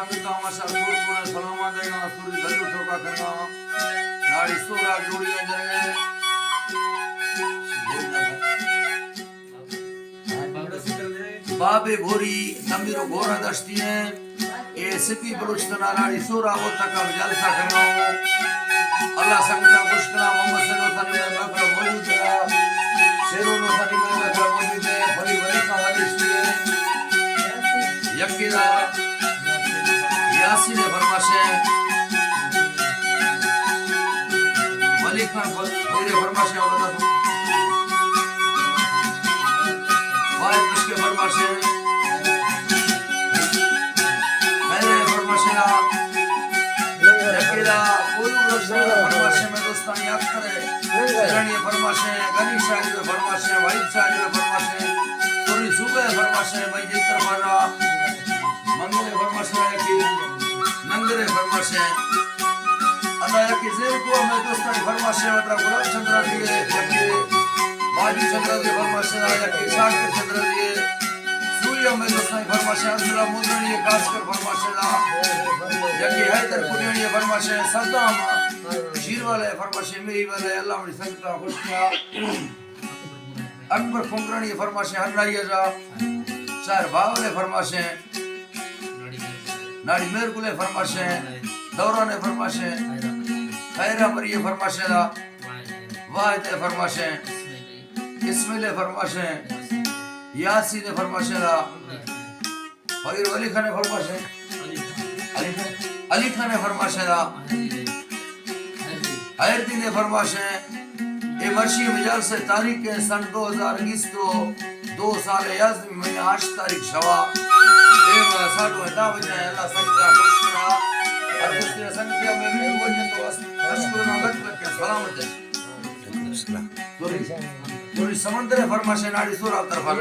संगता मशा सूर पूरे सलामा देगा सूरी दल्लू ठोका करना नाड़ी सूरा जोड़ियां जरगे बाबे घोरी नमीरो घोरा दस्ती है ए सिपी बलूचिस्तान नाड़ी सूरा वो तक अब जलसा करना हो अल्लाह संगता खुश करा मोहम्मद सल्लल्लाहु अलैहि वसल्लम का मौजूद है शेरों नो सनी में का मौजूद है बड़ी बड़ी कहानी है यकीदा यासीन फरमाशे मलिक खान मेरे फरमाशे होता था वाहिद मुश्किल फरमाशे मेरे फरमाशे ना यकीदा कोई फरमाशे में दोस्तान याद करे शरणी फरमाशे गनी शाह के फरमाशे वाहिद शाह के फरमाशे पूरी सुबह फरमाशे भाई जितर फरा मंगले फरमाशे की नंगरे फरमाशे अल्लाह की जेर को मैं दोस्तान फरमाशे वतरा गुलाब चंद्र दिए यकी बाजी चंद्र दिए फरमाशे यकी शाह के चंद्र दिए सूर्य में दोस्तान फरमाशे अब्दुल्ला मुदनी कासकर फरमाशे ला यकी हैदर कुनिया फरमाशे सद्दाम शीर वाले फरमाशे मेरी वाले अल्लाह मेरी संगता खुश किया अकबर फुंगरानी फरमाशे हरनाइया जा चार बावले फरमाशे नाड़ी मेरकुले फरमाशे दौराने फरमाशे खैरा मरिए फरमाशे ला वाहिद फरमाशे इस्माइल फरमाशे यासीन फरमाशे ला फकीर अली खान फरमाशे अली खान फरमाशे ला हरदीन फरमाशे ए मर्शी मिजाल से तारीख के सन 2021 को 2 साल याज़मी महीने 8 तारीख शवा ए साडो दा बजे अल्लाह संगता खुश करा और दूसरे संगतिया में भी वजन तो अशकुरना लग के सलामत है तोरी समंदर फरमाशे नाड़ी सूरा तरफ आ